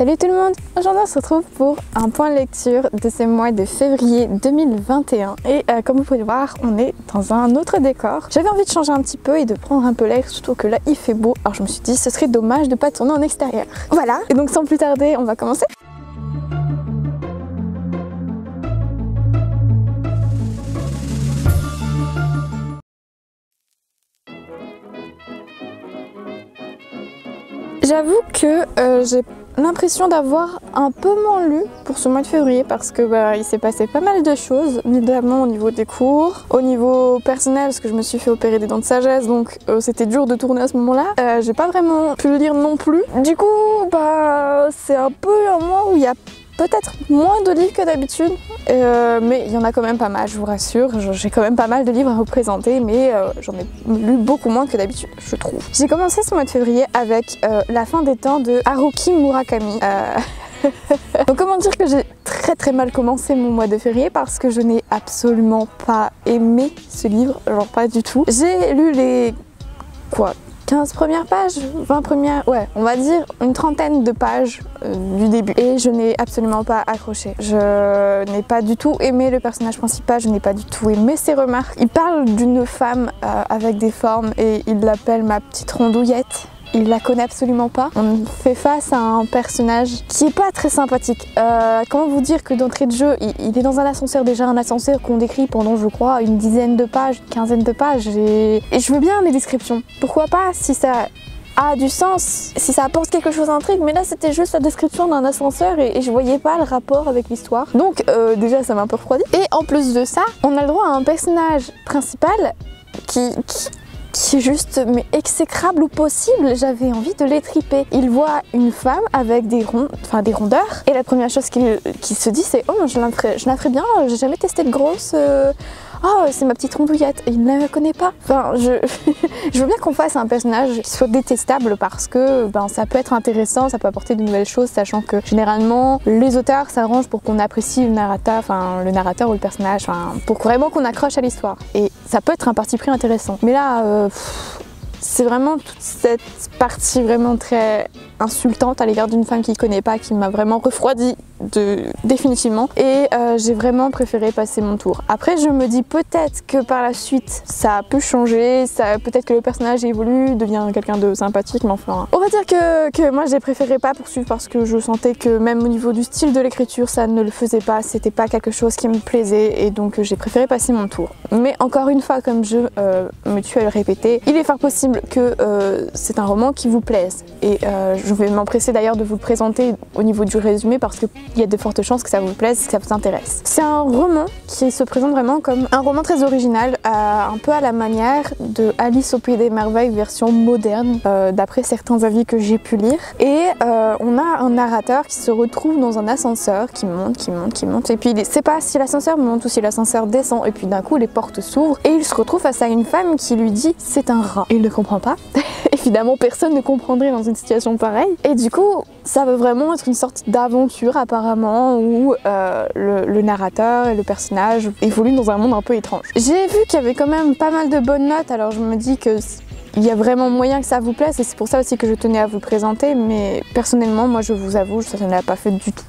Salut tout le monde! Aujourd'hui on se retrouve pour un point lecture de ce mois de février 2021 et comme vous pouvez le voir on est dans un autre décor. J'avais envie de changer un petit peu et de prendre un peu l'air, surtout que là il fait beau, alors je me suis dit ce serait dommage de pas tourner en extérieur. Voilà, et donc sans plus tarder on va commencer. J'avoue que j'ai l'impression d'avoir un peu moins lu pour ce mois de février parce que il s'est passé pas mal de choses, notamment au niveau des cours, au niveau personnel parce que je me suis fait opérer des dents de sagesse, donc c'était dur de tourner à ce moment-là. J'ai pas vraiment pu le lire non plus. Du coup, c'est un peu un mois où il y a peut-être moins de livres que d'habitude, mais il y en a quand même pas mal, je vous rassure. J'ai quand même pas mal de livres à vous présenter, mais j'en ai lu beaucoup moins que d'habitude, je trouve. J'ai commencé ce mois de février avec La fin des temps de Haruki Murakami. Donc comment dire que j'ai très mal commencé mon mois de février parce que je n'ai absolument pas aimé ce livre, genre pas du tout. J'ai lu les 15 premières pages, 20 premières, ouais, on va dire une trentaine de pages du début. Et je n'ai absolument pas accroché. Je n'ai pas du tout aimé le personnage principal, je n'ai pas du tout aimé ses remarques. Il parle d'une femme avec des formes et il l'appelle ma petite rondouillette. Il la connaît absolument pas. On fait face à un personnage qui est pas très sympathique. Comment vous dire que d'entrée de jeu, il est dans un ascenseur, déjà un ascenseur qu'on décrit pendant je crois une dizaine de pages, une quinzaine de pages et je veux bien les descriptions. Pourquoi pas si ça a du sens, si ça apporte quelque chose à l'intrigue, mais là c'était juste la description d'un ascenseur et je voyais pas le rapport avec l'histoire. Donc déjà ça m'a un peu refroidi. Et en plus de ça, on a le droit à un personnage principal qui est juste mais exécrable au possible. J'avais envie de l'étriper. Il voit une femme avec des rondeurs et la première chose qu'il se dit c'est oh je la ferais bien, j'ai jamais testé de grosse. Oh, c'est ma petite rondouillette, il ne la connaît pas. Enfin, je veux bien qu'on fasse un personnage qui soit détestable parce que ça peut être intéressant, ça peut apporter de nouvelles choses, sachant que généralement les auteurs s'arrangent pour qu'on apprécie le narrateur ou le personnage, pour vraiment qu'on accroche à l'histoire. Et ça peut être un parti pris intéressant. Mais là, c'est vraiment toute cette partie vraiment très insultante à l'égard d'une femme qu'il ne connaît pas qui m'a vraiment refroidi définitivement et j'ai vraiment préféré passer mon tour. Après je me dis peut-être que par la suite ça a pu changer, peut-être que le personnage évolue, devient quelqu'un de sympathique, mais enfin on va dire que moi j'ai préféré pas poursuivre parce que je sentais que même au niveau du style de l'écriture ça ne le faisait pas, c'était pas quelque chose qui me plaisait et donc j'ai préféré passer mon tour. Mais encore une fois, comme je me tue à le répéter, il est fort possible que c'est un roman qui vous plaise et je vais m'empresser d'ailleurs de vous le présenter au niveau du résumé parce que il y a de fortes chances que ça vous plaise, que ça vous intéresse. C'est un roman qui se présente vraiment comme un roman très original, un peu à la manière de Alice au Pays des Merveilles version moderne, d'après certains avis que j'ai pu lire. Et on a un narrateur qui se retrouve dans un ascenseur qui monte, et puis il ne sait pas si l'ascenseur monte ou si l'ascenseur descend, et puis d'un coup les portes s'ouvrent et il se retrouve face à une femme qui lui dit c'est un rat. Il ne comprend pas. Évidemment personne ne comprendrait dans une situation pareille. Et du coup ça veut vraiment être une sorte d'aventure apparemment où le narrateur et le personnage évoluent dans un monde un peu étrange. J'ai vu qu'il y avait quand même pas mal de bonnes notes, alors je me dis que il y a vraiment moyen que ça vous plaise et c'est pour ça aussi que je tenais à vous le présenter, mais personnellement moi je vous avoue ça ne l'a pas fait du tout.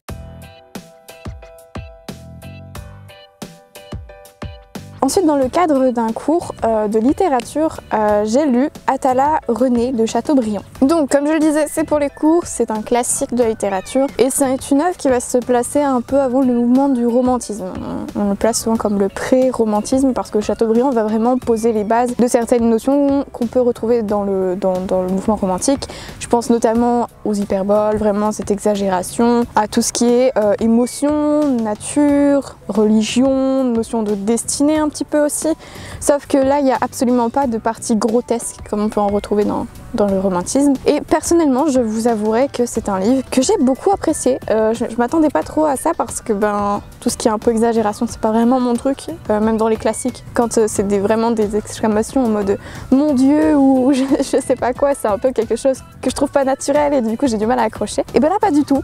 Ensuite, dans le cadre d'un cours de littérature, j'ai lu Atala Renée de Chateaubriand. Donc, comme je le disais, c'est pour les cours, c'est un classique de la littérature et c'est une œuvre qui va se placer un peu avant le mouvement du romantisme. On le place souvent comme le pré-romantisme parce que Chateaubriand va vraiment poser les bases de certaines notions qu'on peut retrouver dans le mouvement romantique. Je pense notamment aux hyperboles, vraiment cette exagération, à tout ce qui est émotion, nature, religion, notion de destinée un petit peu aussi, sauf que là il n'y a absolument pas de partie grotesque comme on peut en retrouver dans le romantisme. Et personnellement je vous avouerai que c'est un livre que j'ai beaucoup apprécié. Je m'attendais pas trop à ça parce que tout ce qui est un peu exagération c'est pas vraiment mon truc, même dans les classiques quand c'est vraiment des exclamations en mode mon dieu ou je sais pas quoi, c'est un peu quelque chose que je trouve pas naturel et du coup j'ai du mal à accrocher. Et là pas du tout,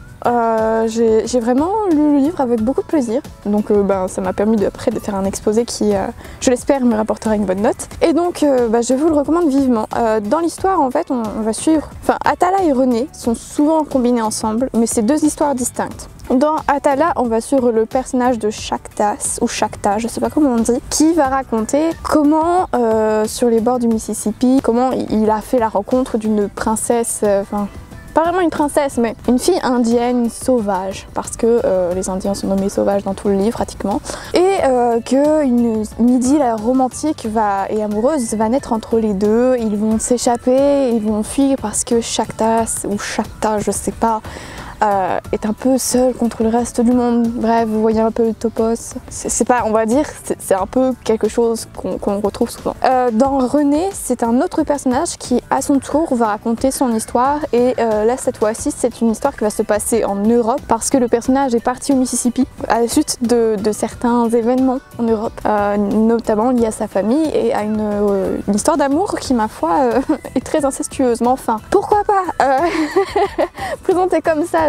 j'ai vraiment lu le livre avec beaucoup de plaisir, donc ça m'a permis après de faire un exposé qui je l'espère me rapportera une bonne note et donc je vous le recommande vivement. Dans l'histoire en fait fait on va suivre, enfin Atala et René sont souvent combinés ensemble, mais c'est deux histoires distinctes. Dans Atala, on va suivre le personnage de Chactas, ou Chacta, je sais pas comment on dit, qui va raconter comment, sur les bords du Mississippi, comment il a fait la rencontre d'une princesse, pas vraiment une princesse, mais une fille indienne sauvage, parce que les Indiens sont nommés sauvages dans tout le livre pratiquement, et qu'une idylle romantique et amoureuse va naître entre les deux. Ils vont s'échapper, ils vont fuir parce que Chactas, ou Chacta, je sais pas, est un peu seul contre le reste du monde. Bref, vous voyez un peu le topos. C'est pas, on va dire, c'est un peu quelque chose qu'on retrouve souvent. Dans René, c'est un autre personnage qui, à son tour, va raconter son histoire. Et là, cette fois-ci, c'est une histoire qui va se passer en Europe parce que le personnage est parti au Mississippi à la suite de certains événements en Europe, notamment liés à sa famille et à une histoire d'amour qui, ma foi, est très incestueuse. Mais enfin, pourquoi pas présenter comme ça.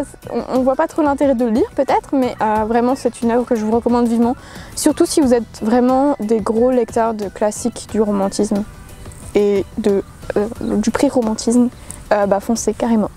On voit pas trop l'intérêt de le lire peut-être, mais vraiment c'est une œuvre que je vous recommande vivement, surtout si vous êtes vraiment des gros lecteurs de classiques du romantisme et du pré-romantisme, foncez carrément.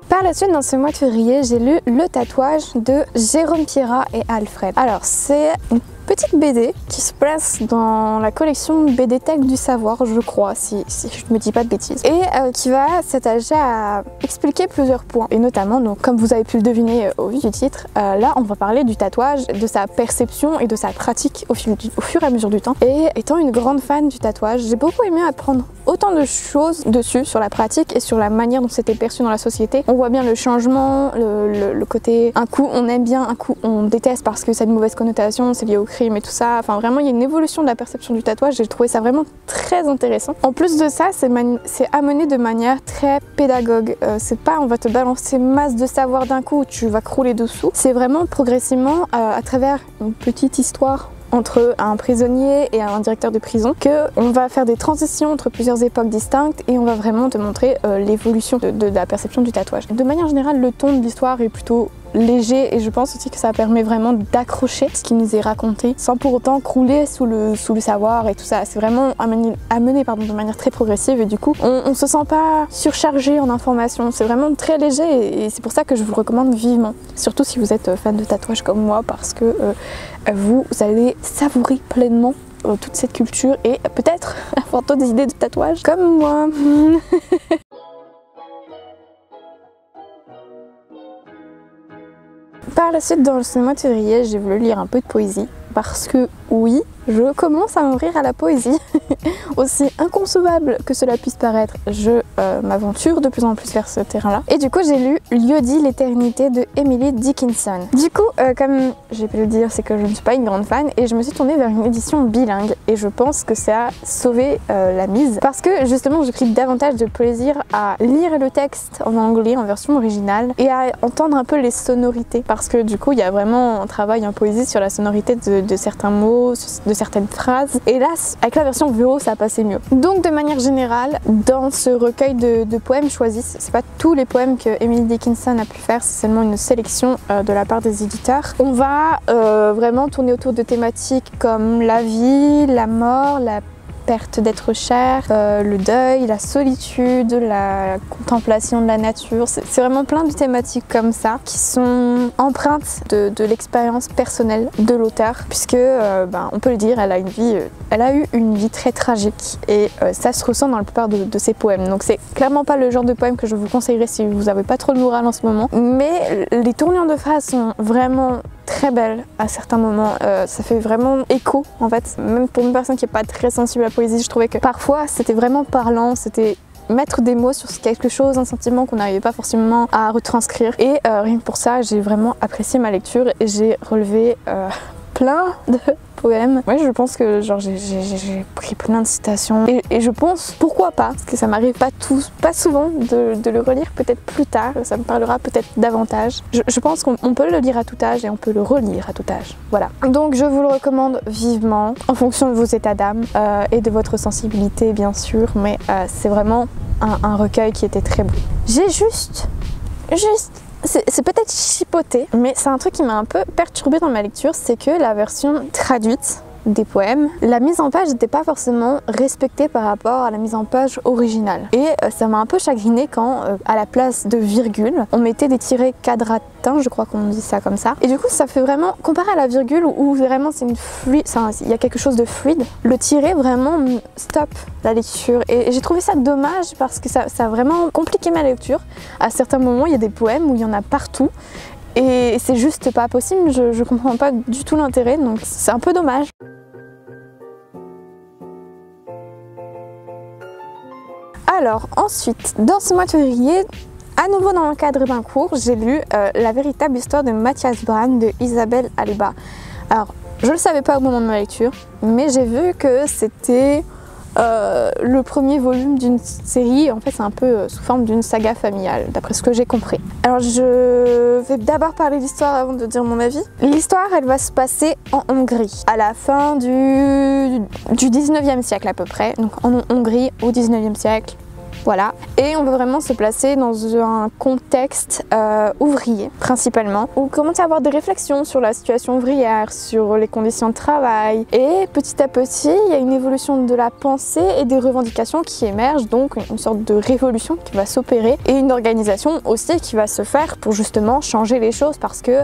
Par la suite, dans ce mois de février, j'ai lu Le Tatouage de Jérôme Pierrat et Alfred. Alors c'est une petite BD qui se place dans la collection BD Tech du Savoir, je crois, si je me dis pas de bêtises, et qui va s'attacher à expliquer plusieurs points, et notamment, donc, comme vous avez pu le deviner au vu du titre, là on va parler du tatouage, de sa perception et de sa pratique au fur et à mesure du temps. Et étant une grande fan du tatouage, j'ai beaucoup aimé apprendre autant de choses dessus, sur la pratique et sur la manière dont c'était perçu dans la société. On voit bien le changement, le côté un coup on aime bien, un coup on déteste parce que ça a une mauvaise connotation, c'est lié au crime et tout ça. Enfin vraiment il y a une évolution de la perception du tatouage, j'ai trouvé ça vraiment très intéressant. En plus de ça, c'est amené de manière très pédagogue. C'est pas on va te balancer masse de savoir d'un coup, tu vas crouler dessous. C'est vraiment progressivement à travers une petite histoire entre un prisonnier et un directeur de prison qu'on va faire des transitions entre plusieurs époques distinctes et on va vraiment te montrer l'évolution de la perception du tatouage. De manière générale, le ton de l'histoire est plutôt léger et je pense aussi que ça permet vraiment d'accrocher ce qui nous est raconté sans pour autant crouler sous le savoir et tout ça. C'est vraiment amené de manière très progressive et du coup on se sent pas surchargé en informations. C'est vraiment très léger et c'est pour ça que je vous le recommande vivement. Surtout si vous êtes fan de tatouage comme moi parce que vous allez savourer pleinement toute cette culture et peut-être avoir d'autres idées de tatouage comme moi. Par la suite, dans ce mois de février, j'ai voulu lire un peu de poésie parce que oui, je commence à m'ouvrir à la poésie. Aussi inconcevable que cela puisse paraître, je m'aventure de plus en plus vers ce terrain-là. Et du coup, j'ai lu Lieu dit l'éternité de Emily Dickinson. Du coup, comme j'ai pu le dire, c'est que je ne suis pas une grande fan et je me suis tournée vers une édition bilingue et je pense que ça a sauvé la mise parce que justement, j'ai pris davantage de plaisir à lire le texte en anglais, en version originale et à entendre un peu les sonorités parce que du coup, il y a vraiment un travail en poésie sur la sonorité de certains mots, de certaines phrases et là, avec la version VO, ça passait mieux. Donc de manière générale, dans ce recueil de poèmes choisis, c'est pas tous les poèmes que Emily Dickinson a pu faire, c'est seulement une sélection de la part des éditeurs. On va vraiment tourner autour de thématiques comme la vie, la mort, la perte d'être cher, le deuil, la solitude, la contemplation de la nature. C'est vraiment plein de thématiques comme ça qui sont empreintes de l'expérience personnelle de l'auteur puisque, on peut le dire, elle a eu une vie très tragique et ça se ressent dans la plupart de ses poèmes. Donc c'est clairement pas le genre de poème que je vous conseillerais si vous n'avez pas trop le moral en ce moment. Mais les tournures de phrases sont vraiment très belle à certains moments, ça fait vraiment écho en fait, même pour une personne qui n'est pas très sensible à la poésie, je trouvais que parfois c'était vraiment parlant, c'était mettre des mots sur quelque chose, un sentiment qu'on n'arrivait pas forcément à retranscrire et rien que pour ça j'ai vraiment apprécié ma lecture et j'ai relevé plein de poèmes. Ouais, je pense que genre j'ai pris plein de citations et je pense pourquoi pas, parce que ça m'arrive pas souvent de le relire, peut-être plus tard, ça me parlera peut-être davantage. Je pense qu'on peut le lire à tout âge et on peut le relire à tout âge. Voilà. Donc je vous le recommande vivement en fonction de vos états d'âme et de votre sensibilité bien sûr, mais c'est vraiment un recueil qui était très beau. J'ai juste c'est peut-être chipoté, mais c'est un truc qui m'a un peu perturbée dans ma lecture, c'est que la version traduite des poèmes. La mise en page n'était pas forcément respectée par rapport à la mise en page originale. Et ça m'a un peu chagrinée quand, à la place de virgule, on mettait des tirets quadratins, je crois qu'on dit ça comme ça. Et du coup, ça fait vraiment, comparé à la virgule où vraiment c'est une fluide, il y a quelque chose de fluide, le tiret vraiment stoppe la lecture. Et j'ai trouvé ça dommage parce que ça a vraiment compliqué ma lecture. À certains moments, il y a des poèmes où il y en a partout. Et c'est juste pas possible, je comprends pas du tout l'intérêt, donc c'est un peu dommage. Alors ensuite, dans ce mois de février, à nouveau dans le cadre d'un cours, j'ai lu La véritable histoire de Matthias Brandt de Isabelle Alba. Alors, je le savais pas au moment de ma lecture, mais j'ai vu que c'était le premier volume d'une série. En fait, c'est un peu sous forme d'une saga familiale, d'après ce que j'ai compris. Alors, je vais d'abord parler de l'histoire avant de dire mon avis. L'histoire, elle va se passer en Hongrie, à la fin du 19e siècle à peu près. Donc en Hongrie au 19e siècle. Voilà. Et on veut vraiment se placer dans un contexte ouvrier, principalement, où on commence à avoir des réflexions sur la situation ouvrière, sur les conditions de travail. Et petit à petit, il y a une évolution de la pensée et des revendications qui émergent, donc une sorte de révolution qui va s'opérer et une organisation aussi qui va se faire pour justement changer les choses, parce que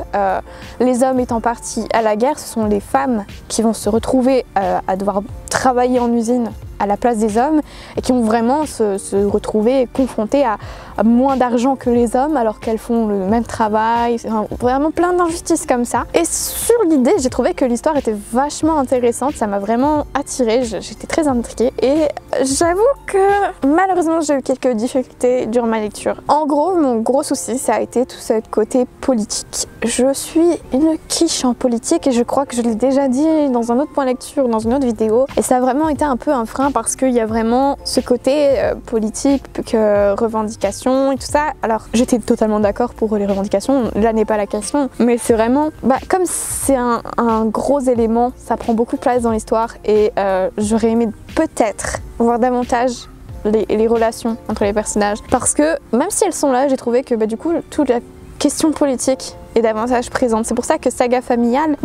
les hommes étant partis à la guerre, ce sont les femmes qui vont se retrouver à devoir travailler en usine à la place des hommes et qui vont vraiment se retrouver confrontées à moins d'argent que les hommes alors qu'elles font le même travail, vraiment plein d'injustices comme ça. Et sur l'idée, j'ai trouvé que l'histoire était vachement intéressante, ça m'a vraiment attirée, j'étais très intriguée et j'avoue que malheureusement j'ai eu quelques difficultés durant ma lecture. En gros, mon gros souci, ça a été tout ce côté politique. Je suis une quiche en politique et je crois que je l'ai déjà dit dans un autre point lecture, dans une autre vidéo, et ça a vraiment été un peu un frein parce qu'il y a vraiment ce côté politique, revendications et tout ça. Alors j'étais totalement d'accord pour les revendications, là n'est pas la question, mais c'est vraiment, comme c'est un gros élément, ça prend beaucoup de place dans l'histoire et j'aurais aimé peut-être voir davantage les relations entre les personnages, parce que même si elles sont là, j'ai trouvé que du coup toute la question politique est davantage présente. C'est pour ça que saga familiale,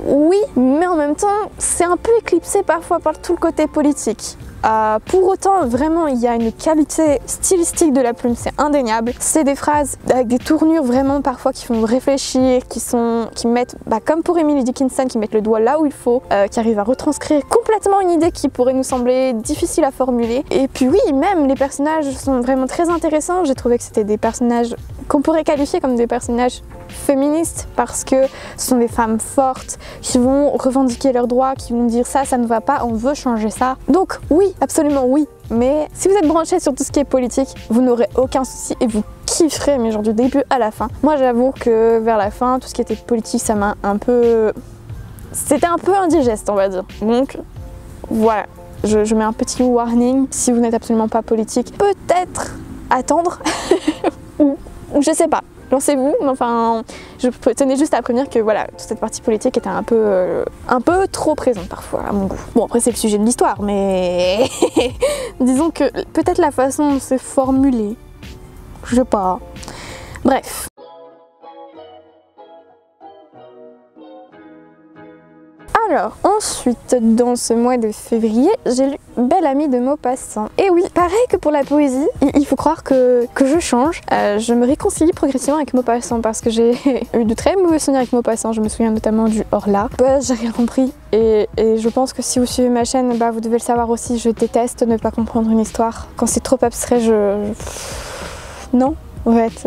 oui, mais en même temps c'est un peu éclipsé parfois par tout le côté politique. Pour autant, vraiment, il y a une qualité stylistique de la plume, c'est indéniable. C'est des phrases avec des tournures vraiment parfois qui font réfléchir, qui mettent, comme pour Emily Dickinson, qui mettent le doigt là où il faut, qui arrivent à retranscrire complètement une idée qui pourrait nous sembler difficile à formuler. Et puis oui, même les personnages sont vraiment très intéressants. J'ai trouvé que c'était des personnages qu'on pourrait qualifier comme des personnages féministes, parce que ce sont des femmes fortes qui vont revendiquer leurs droits, qui vont dire ça ne va pas, on veut changer ça. Donc oui, absolument oui, mais si vous êtes branché sur tout ce qui est politique, vous n'aurez aucun souci et vous kifferez, mais genre du début à la fin. Moi j'avoue que vers la fin, tout ce qui était politique, ça m'a un peu... C'était un peu indigeste, on va dire. Donc voilà, je mets un petit warning. Si vous n'êtes absolument pas politique, peut-être attendre ou je sais pas. Lancez-vous, mais enfin, je tenais juste à prévenir que voilà, toute cette partie politique était un peu trop présente parfois à mon goût. Bon, après c'est le sujet de l'histoire, mais disons que peut-être la façon dont c'est formulé, je sais pas. Bref. Alors, ensuite, dans ce mois de février, j'ai lu Belle Amie de Maupassant. Et oui, pareil que pour la poésie, il faut croire que je change. Je me réconcilie progressivement avec Maupassant parce que j'ai eu de très mauvais souvenirs avec Maupassant. Je me souviens notamment du Horla. J'ai rien compris. Et je pense que si vous suivez ma chaîne, vous devez le savoir aussi, je déteste ne pas comprendre une histoire. Quand c'est trop abstrait, non. En fait,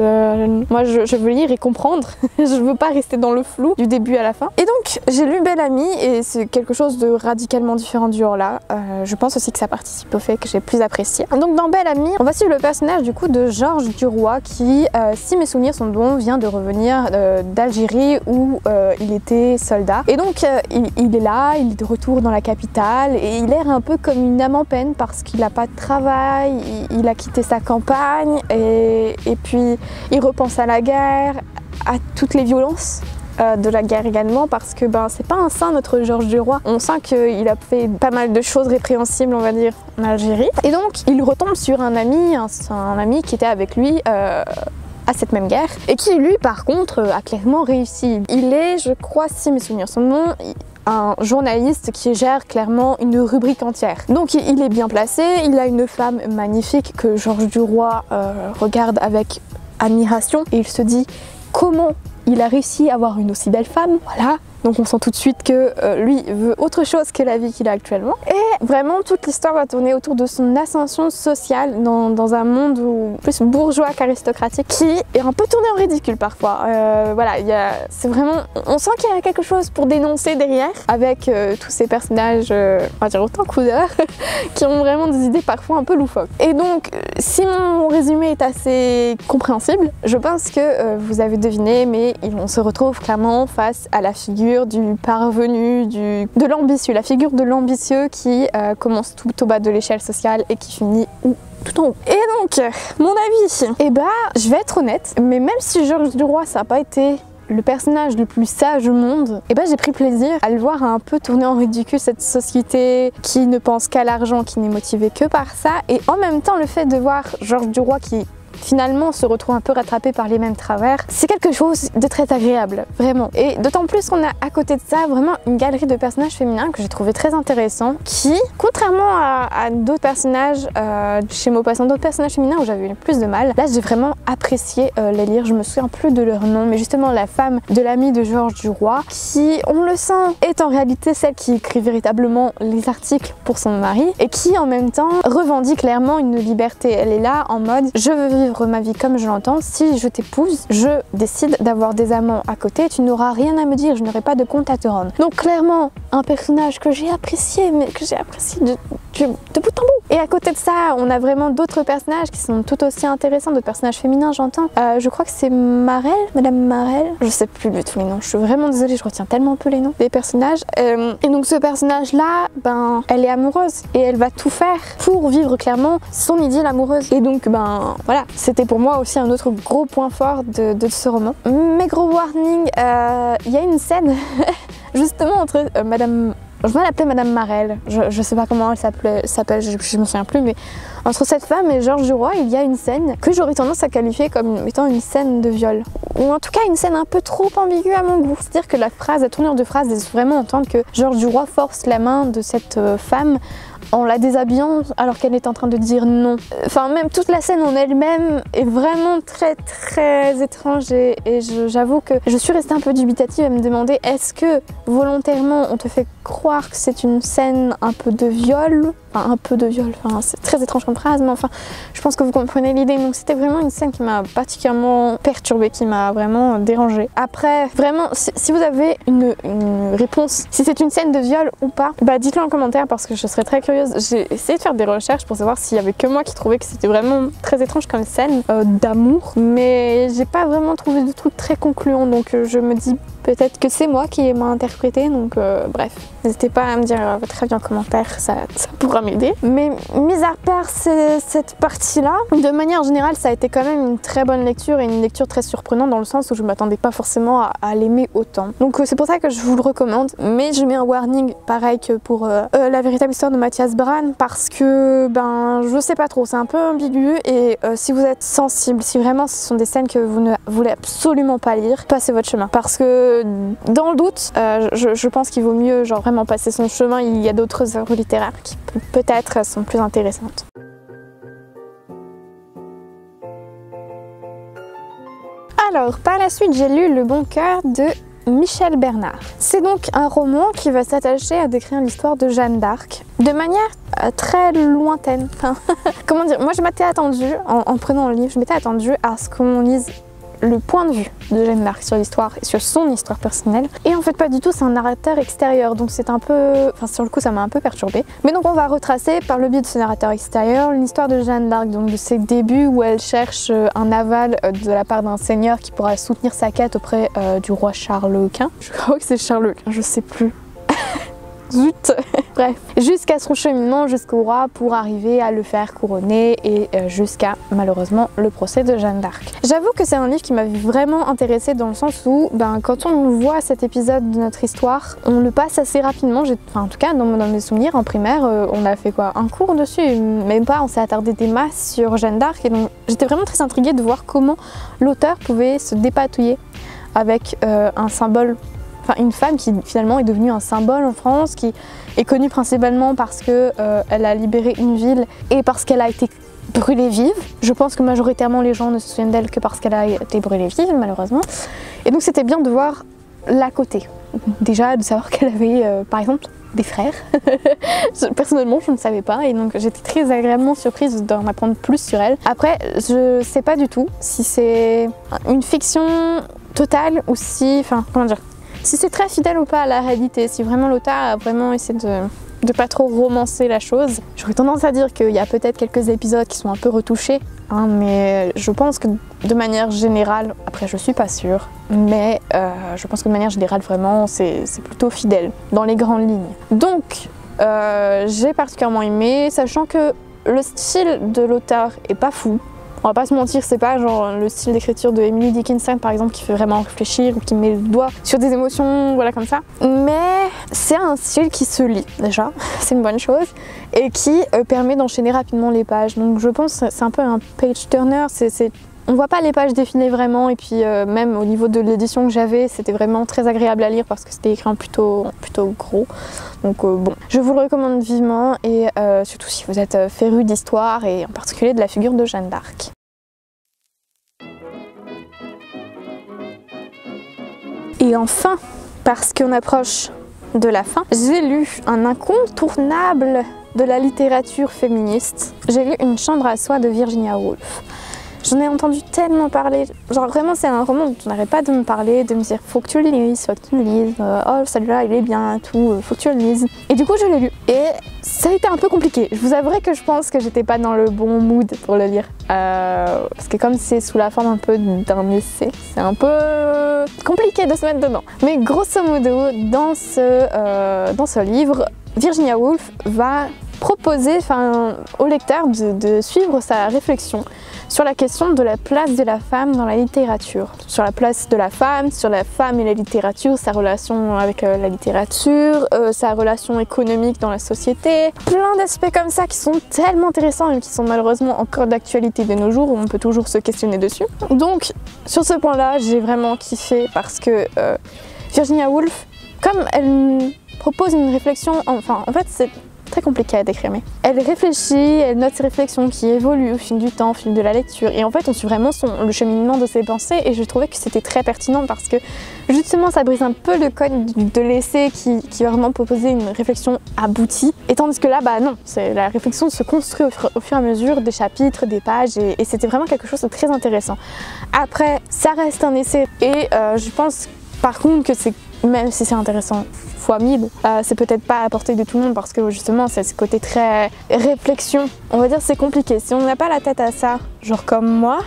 moi je veux lire et comprendre, je veux pas rester dans le flou du début à la fin. Et donc j'ai lu Belle Amie et c'est quelque chose de radicalement différent du Horla. Je pense aussi que ça participe au fait que j'ai plus apprécié. Donc dans Belle Amie, on va suivre le personnage du coup de Georges Duroy qui, si mes souvenirs sont bons, vient de revenir d'Algérie où il était soldat. Et donc il est là, il est de retour dans la capitale et il erre un peu comme une âme en peine parce qu'il n'a pas de travail, il a quitté sa campagne et puis il repense à la guerre, à toutes les violences de la guerre également, parce que c'est pas un saint notre Georges Duroy. On sent qu'il a fait pas mal de choses répréhensibles, on va dire, en Algérie. Et donc il retombe sur un ami qui était avec lui à cette même guerre et qui lui par contre a clairement réussi. Il est, je crois, si mes souvenirs sont bons, un journaliste qui gère clairement une rubrique entière. Donc il est bien placé, il a une femme magnifique que Georges Duroy regarde avec admiration et il se dit comment il a réussi à avoir une aussi belle femme, voilà. Donc on sent tout de suite que lui veut autre chose que la vie qu'il a actuellement. Et vraiment toute l'histoire va tourner autour de son ascension sociale dans un monde plus bourgeois qu'aristocratique qui est un peu tourné en ridicule parfois. Voilà, c'est vraiment, on sent qu'il y a quelque chose pour dénoncer derrière avec tous ces personnages, on va dire autant coudeurs, qui ont vraiment des idées parfois un peu loufoques. Et donc si mon résumé est assez compréhensible, je pense que vous avez deviné, mais on se retrouve clairement face à la figure du parvenu, de l'ambitieux, la figure de l'ambitieux qui commence tout au bas de l'échelle sociale et qui finit tout en haut. Et donc, mon avis, je vais être honnête, mais même si Georges Duroy ça n'a pas été le personnage le plus sage au monde, j'ai pris plaisir à le voir un peu tourner en ridicule cette société qui ne pense qu'à l'argent, qui n'est motivée que par ça, et en même temps le fait de voir Georges Duroy qui finalement se retrouve un peu rattrapé par les mêmes travers, c'est quelque chose de très agréable, vraiment. Et d'autant plus qu'on a à côté de ça vraiment une galerie de personnages féminins que j'ai trouvé très intéressant, qui, contrairement à d'autres personnages, chez Maupassant, d'autres personnages féminins où j'avais eu plus de mal, là j'ai vraiment apprécié les lire, je me souviens plus de leur nom, mais justement la femme de l'ami de Georges Duroy, qui, on le sent, est en réalité celle qui écrit véritablement les articles pour son mari, et qui en même temps revendique clairement une liberté. Elle est là en mode, je veux vivre ma vie comme je l'entends, si je t'épouse, je décide d'avoir des amants à côté, tu n'auras rien à me dire, je n'aurai pas de compte à te rendre. Donc clairement, un personnage que j'ai apprécié, mais que j'ai apprécié de bout en bout. Et à côté de ça, on a vraiment d'autres personnages qui sont tout aussi intéressants, d'autres personnages féminins, j'entends. Je crois que c'est Marelle, Madame Marelle, je sais plus du tout les noms, je suis vraiment désolée, je retiens tellement peu les noms des personnages. Et donc ce personnage-là, elle est amoureuse et elle va tout faire pour vivre clairement son idylle amoureuse. Et donc, voilà, c'était pour moi aussi un autre gros point fort de ce roman. Mais gros warning, il y a une scène justement entre Madame... Je vais l'appeler Madame Marelle, je sais pas comment elle s'appelle, je me souviens plus, mais entre cette femme et Georges Duroy, il y a une scène que j'aurais tendance à qualifier comme étant une scène de viol. Ou en tout cas une scène un peu trop ambiguë à mon goût. C'est-à-dire que la tournure de phrase laisse vraiment entendre que Georges Duroy force la main de cette femme en la déshabillant alors qu'elle est en train de dire non. Enfin même toute la scène en elle-même est vraiment très étrange et j'avoue que je suis restée un peu dubitative à me demander est-ce que volontairement on te fait croire que c'est une scène un peu de viol, c'est très étrange comme phrase mais enfin je pense que vous comprenez l'idée. Donc c'était vraiment une scène qui m'a particulièrement perturbée, qui m'a vraiment dérangée. Après vraiment si vous avez une réponse, si c'est une scène de viol ou pas, dites-le en commentaire parce que je serais très curieuse. J'ai essayé de faire des recherches pour savoir s'il y avait que moi qui trouvais que c'était vraiment très étrange comme scène d'amour, mais j'ai pas vraiment trouvé de truc très concluant, donc je me dis peut-être que c'est moi qui m'a interprété, donc bref. N'hésitez pas à me dire votre avis en commentaire, ça pourra m'aider. Mais mis à part cette partie-là, de manière générale, ça a été quand même une très bonne lecture et une lecture très surprenante dans le sens où je m'attendais pas forcément à l'aimer autant. Donc c'est pour ça que je vous le recommande, mais je mets un warning pareil que pour La véritable histoire de Mathias Brann parce que je sais pas trop, c'est un peu ambigu et si vous êtes sensible, si vraiment ce sont des scènes que vous ne voulez absolument pas lire, passez votre chemin parce que dans le doute, je pense qu'il vaut mieux vraiment passer son chemin. Il y a d'autres œuvres littéraires qui peut-être sont plus intéressantes. Alors, par la suite, j'ai lu Le Bon Cœur de Michel Bernard. C'est donc un roman qui va s'attacher à décrire l'histoire de Jeanne d'Arc de manière très lointaine. Comment dire, moi je m'étais attendue, en prenant le livre, je m'étais attendue à ce qu'on lise le point de vue de Jeanne d'Arc sur l'histoire et sur son histoire personnelle. Et en fait pas du tout, c'est un narrateur extérieur, donc c'est un peu... Enfin sur le coup ça m'a un peu perturbée. Mais donc on va retracer par le biais de ce narrateur extérieur l'histoire de Jeanne d'Arc, donc de ses débuts où elle cherche un aval de la part d'un seigneur qui pourra soutenir sa quête auprès du roi Charles Quint. Je crois que c'est Charles Quint, je sais plus. Zut. Bref, jusqu'à son cheminement jusqu'au roi pour arriver à le faire couronner et jusqu'à malheureusement le procès de Jeanne d'Arc. J'avoue que c'est un livre qui m'avait vraiment intéressée dans le sens où quand on voit cet épisode de notre histoire, on le passe assez rapidement. Enfin en tout cas dans mes souvenirs en primaire, on a fait quoi, un cours dessus, même pas, on s'est attardé des masses sur Jeanne d'Arc et donc j'étais vraiment très intriguée de voir comment l'auteur pouvait se dépatouiller avec un symbole une femme qui finalement est devenue un symbole en France, qui est connue principalement parce que elle a libéré une ville et parce qu'elle a été brûlée vive. Je pense que majoritairement les gens ne se souviennent d'elle que parce qu'elle a été brûlée vive, malheureusement. Et donc c'était bien de voir l'à côté. Déjà de savoir qu'elle avait par exemple des frères. Personnellement je ne savais pas et donc j'étais très agréablement surprise d'en apprendre plus sur elle. Après je sais pas du tout si c'est une fiction totale ou si, comment dire, si c'est très fidèle ou pas à la réalité, si vraiment l'auteur a vraiment essayé de pas trop romancer la chose. J'aurais tendance à dire qu'il y a peut-être quelques épisodes qui sont un peu retouchés, hein, mais je pense que de manière générale, après je suis pas sûre, mais je pense que de manière générale vraiment c'est plutôt fidèle dans les grandes lignes. Donc j'ai particulièrement aimé, sachant que le style de l'auteur est pas fou. On va pas se mentir, c'est pas genre le style d'écriture de Emily Dickinson par exemple qui fait vraiment réfléchir ou qui met le doigt sur des émotions, voilà comme ça. Mais c'est un style qui se lit déjà, c'est une bonne chose, et qui permet d'enchaîner rapidement les pages. Donc je pense que c'est un peu un page turner, on voit pas les pages défiler vraiment et puis même au niveau de l'édition que j'avais, c'était vraiment très agréable à lire parce que c'était écrit en plutôt gros. Donc bon, je vous le recommande vivement et surtout si vous êtes féru d'histoire et en particulier de la figure de Jeanne d'Arc. Et enfin, parce qu'on approche de la fin, j'ai lu un incontournable de la littérature féministe. J'ai lu Une chambre à soi de Virginia Woolf. J'en ai entendu tellement parler, genre vraiment c'est un roman dont on n'arrête pas de me parler, de me dire faut que tu le lises, oh celui-là il est bien, tout, faut que tu le lises. Et du coup je l'ai lu et ça a été un peu compliqué. Je vous avouerai que je pense que j'étais pas dans le bon mood pour le lire. Parce que comme c'est sous la forme un peu d'un essai, c'est un peu compliqué de se mettre dedans. Mais grosso modo, dans ce livre, Virginia Woolf va proposer au lecteur de suivre sa réflexion sur la question de la place de la femme dans la littérature. Sur la place de la femme et la littérature, sa relation avec la littérature, sa relation économique dans la société. Plein d'aspects comme ça qui sont tellement intéressants et qui sont malheureusement encore d'actualité de nos jours, où on peut toujours se questionner dessus. Donc sur ce point-là, j'ai vraiment kiffé parce que Virginia Woolf, comme elle propose une réflexion, en fait c'est très compliqué à décrire, mais elle réfléchit, elle note ses réflexions qui évoluent au fil du temps, au fil de la lecture, et en fait on suit vraiment le cheminement de ses pensées, et je trouvais que c'était très pertinent parce que justement ça brise un peu le code de l'essai qui va vraiment proposer une réflexion aboutie, et tandis que là bah non, la réflexion se construit au fur et à mesure des chapitres, des pages, et c'était vraiment quelque chose de très intéressant. Après ça reste un essai, et je pense par contre que même si c'est intéressant fois 1000, c'est peut-être pas à la portée de tout le monde parce que justement c'est ce côté très réflexion. On va dire c'est compliqué. Si on n'a pas la tête à ça, genre comme moi,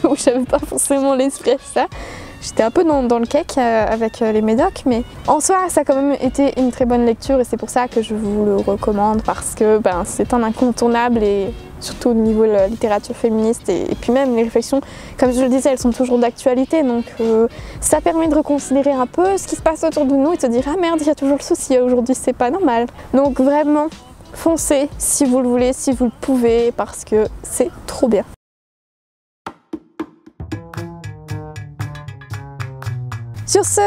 où j'avais pas forcément l'esprit à ça, j'étais un peu dans le cake avec les médocs, mais en soi ça a quand même été une très bonne lecture et c'est pour ça que je vous le recommande parce que c'est un incontournable et surtout au niveau de la littérature féministe et puis même les réflexions, comme je le disais, elles sont toujours d'actualité, donc ça permet de reconsidérer un peu ce qui se passe autour de nous et de se dire ah merde, il y a toujours le souci, aujourd'hui c'est pas normal. Donc vraiment, foncez si vous le voulez, si vous le pouvez, parce que c'est trop bien. Sur ce,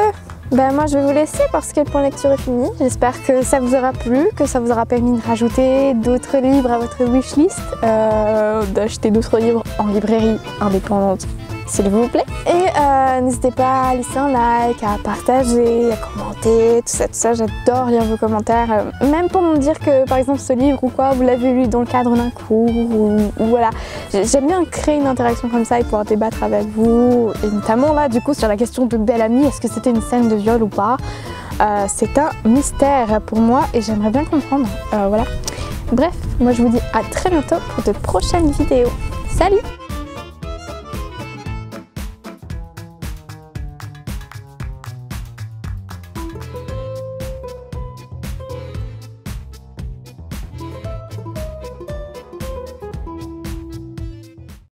moi je vais vous laisser parce que le point lecture est fini. J'espère que ça vous aura plu, que ça vous aura permis de rajouter d'autres livres à votre wishlist, d'acheter d'autres livres en librairie indépendante s'il vous plaît. Et n'hésitez pas à laisser un like, à partager, à commenter, tout ça, j'adore lire vos commentaires. Même pour me dire que par exemple ce livre ou quoi, vous l'avez lu dans le cadre d'un cours ou voilà. J'aime bien créer une interaction comme ça et pouvoir débattre avec vous. Et notamment là du coup sur la question de Belle Amie, est-ce que c'était une scène de viol ou pas? C'est un mystère pour moi et j'aimerais bien comprendre. Voilà. Bref, moi je vous dis à très bientôt pour de prochaines vidéos. Salut!